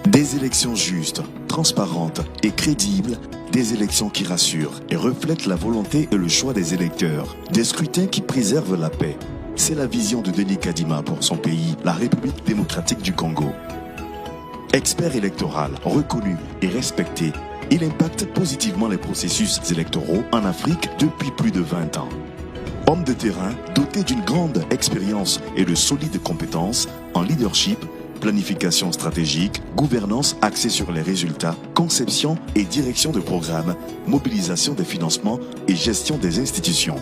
Des élections justes, transparentes et crédibles, des élections qui rassurent et reflètent la volonté et le choix des électeurs, des scrutins qui préservent la paix. C'est la vision de Denis Kadima pour son pays, la République démocratique du Congo. Expert électoral, reconnu et respecté, il impacte positivement les processus électoraux en Afrique depuis plus de 20 ans. Homme de terrain, doté d'une grande expérience et de solides compétences en leadership, planification stratégique, gouvernance axée sur les résultats, conception et direction de programmes, mobilisation des financements et gestion des institutions.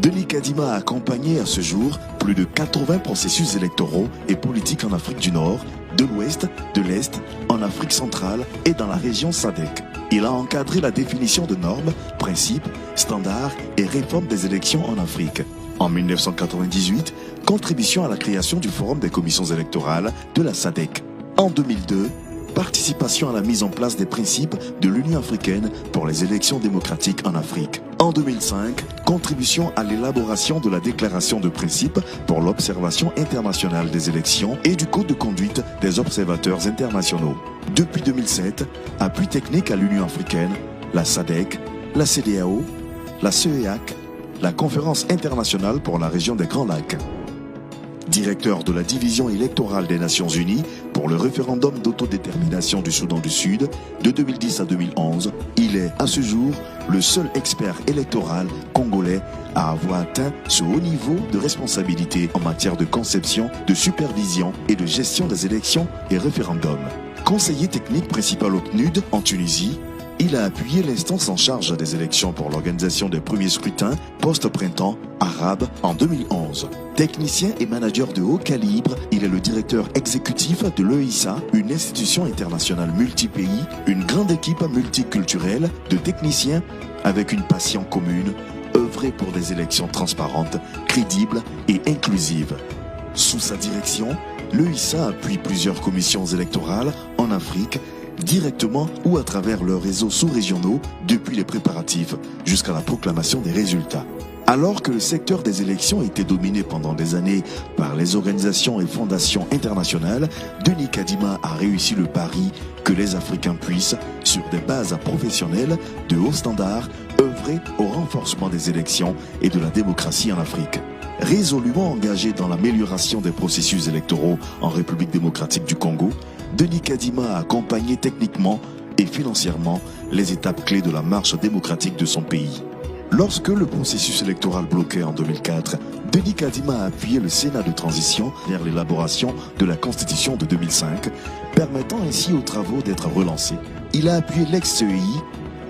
Denis Kadima a accompagné à ce jour plus de 80 processus électoraux et politiques en Afrique du Nord, de l'Ouest, de l'Est, en Afrique centrale et dans la région SADC. Il a encadré la définition de normes, principes, standards et réformes des élections en Afrique. En 1998, contribution à la création du Forum des commissions électorales de la SADC. En 2002, participation à la mise en place des principes de l'Union africaine pour les élections démocratiques en Afrique. En 2005, contribution à l'élaboration de la déclaration de principes pour l'observation internationale des élections et du code de conduite des observateurs internationaux. Depuis 2007, appui technique à l'Union africaine, la SADC, la CEDEAO, la CEEAC, la Conférence internationale pour la région des Grands Lacs. Directeur de la division électorale des Nations Unies pour le référendum d'autodétermination du Soudan du Sud de 2010 à 2011, il est à ce jour le seul expert électoral congolais à avoir atteint ce haut niveau de responsabilité en matière de conception, de supervision et de gestion des élections et référendums. Conseiller technique principal au PNUD en Tunisie, il a appuyé l'instance en charge des élections pour l'organisation des premiers scrutins post-printemps arabe en 2011. Technicien et manager de haut calibre, il est le directeur exécutif de l'EISA, une institution internationale multi-pays, une grande équipe multiculturelle de techniciens avec une passion commune, œuvrer pour des élections transparentes, crédibles et inclusives. Sous sa direction, l'EISA appuie plusieurs commissions électorales en Afrique, directement ou à travers leurs réseaux sous-régionaux depuis les préparatifs jusqu'à la proclamation des résultats. Alors que le secteur des élections était dominé pendant des années par les organisations et fondations internationales, Denis Kadima a réussi le pari que les Africains puissent, sur des bases professionnelles de haut standard, œuvrer au renforcement des élections et de la démocratie en Afrique. Résolument engagé dans l'amélioration des processus électoraux en République démocratique du Congo, Denis Kadima a accompagné techniquement et financièrement les étapes clés de la marche démocratique de son pays. Lorsque le processus électoral bloquait en 2004, Denis Kadima a appuyé le Sénat de transition vers l'élaboration de la Constitution de 2005, permettant ainsi aux travaux d'être relancés. Il a appuyé l'ex-CEI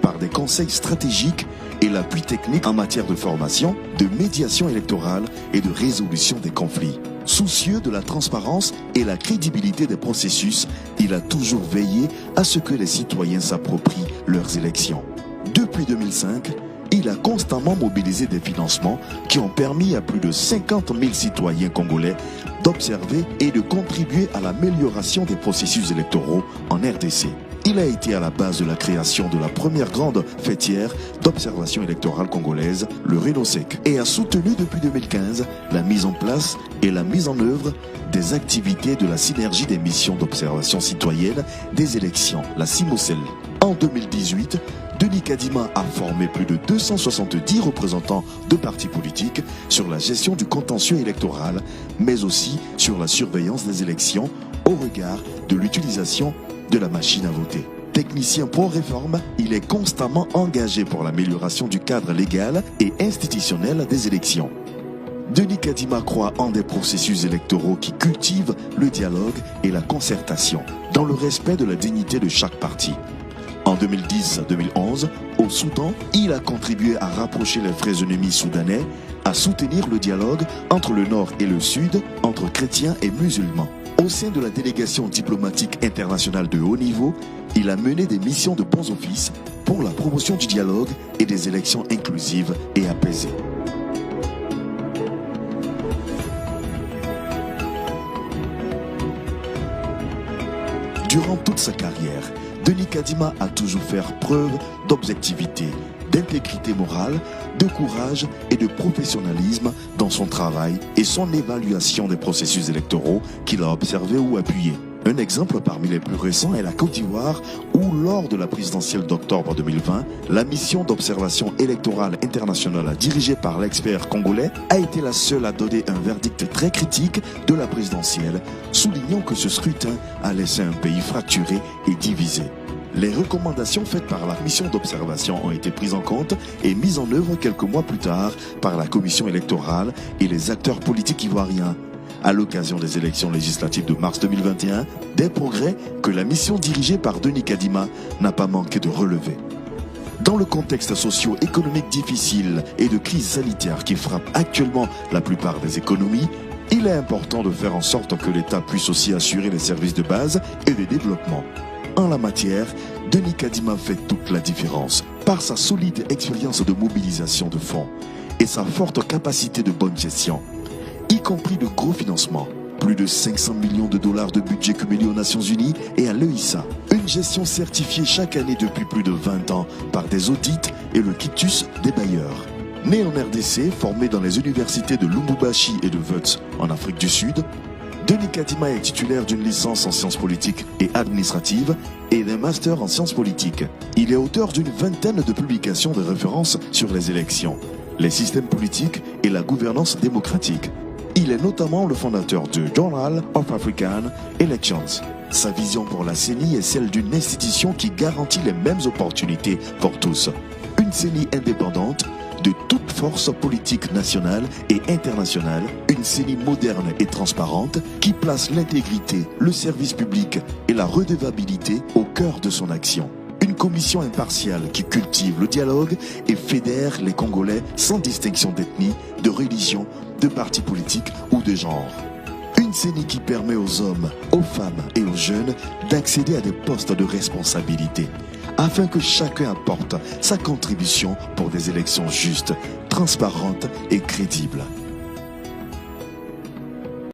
par des conseils stratégiques et l'appui technique en matière de formation, de médiation électorale et de résolution des conflits. Soucieux de la transparence et la crédibilité des processus, il a toujours veillé à ce que les citoyens s'approprient leurs élections. Depuis 2005, il a constamment mobilisé des financements qui ont permis à plus de 50 000 citoyens congolais d'observer et de contribuer à l'amélioration des processus électoraux en RDC. Il a été à la base de la création de la première grande fêtière d'observation électorale congolaise, le RENOSEC, et a soutenu depuis 2015 la mise en place et la mise en œuvre des activités de la synergie des missions d'observation citoyenne des élections, la CIMOCEL. En 2018, Denis Kadima a formé plus de 270 représentants de partis politiques sur la gestion du contentieux électoral, mais aussi sur la surveillance des élections au regard de l'utilisation de la machine à voter. Technicien pro-réforme, il est constamment engagé pour l'amélioration du cadre légal et institutionnel des élections. Denis Kadima croit en des processus électoraux qui cultivent le dialogue et la concertation, dans le respect de la dignité de chaque parti. En 2010-2011, au Soudan, il a contribué à rapprocher les frères ennemis soudanais, à soutenir le dialogue entre le Nord et le Sud, entre chrétiens et musulmans. Au sein de la délégation diplomatique internationale de haut niveau, il a mené des missions de bons offices pour la promotion du dialogue et des élections inclusives et apaisées. Durant toute sa carrière, Denis Kadima a toujours fait preuve d'objectivité, d'intégrité morale, de courage et de professionnalisme dans son travail et son évaluation des processus électoraux qu'il a observés ou appuyés. Un exemple parmi les plus récents est la Côte d'Ivoire où, lors de la présidentielle d'octobre 2020, la mission d'observation électorale internationale dirigée par l'expert congolais a été la seule à donner un verdict très critique de la présidentielle, soulignant que ce scrutin a laissé un pays fracturé et divisé. Les recommandations faites par la mission d'observation ont été prises en compte et mises en œuvre quelques mois plus tard par la commission électorale et les acteurs politiques ivoiriens. À l'occasion des élections législatives de mars 2021, des progrès que la mission dirigée par Denis Kadima n'a pas manqué de relever. Dans le contexte socio-économique difficile et de crise sanitaire qui frappe actuellement la plupart des économies, il est important de faire en sorte que l'État puisse aussi assurer les services de base et de développement. En la matière, Denis Kadima fait toute la différence par sa solide expérience de mobilisation de fonds et sa forte capacité de bonne gestion, y compris de gros financements. Plus de 500 millions de dollars de budget cumulé aux Nations Unies et à l'EISA. Une gestion certifiée chaque année depuis plus de 20 ans par des audits et le quitus des bailleurs. Né en RDC, formé dans les universités de Lubumbashi et de Wits en Afrique du Sud, Denis Kadima est titulaire d'une licence en sciences politiques et administratives et d'un master en sciences politiques. Il est auteur d'une vingtaine de publications de référence sur les élections, les systèmes politiques et la gouvernance démocratique. Il est notamment le fondateur du Journal of African Elections. Sa vision pour la CENI est celle d'une institution qui garantit les mêmes opportunités pour tous. Une CENI indépendante de toute force politique nationale et internationale, une CENI moderne et transparente qui place l'intégrité, le service public et la redevabilité au cœur de son action. Une commission impartiale qui cultive le dialogue et fédère les Congolais sans distinction d'ethnie, de religion, de parti politique ou de genre. Une CENI qui permet aux hommes, aux femmes et aux jeunes d'accéder à des postes de responsabilité, afin que chacun apporte sa contribution pour des élections justes, transparentes et crédibles.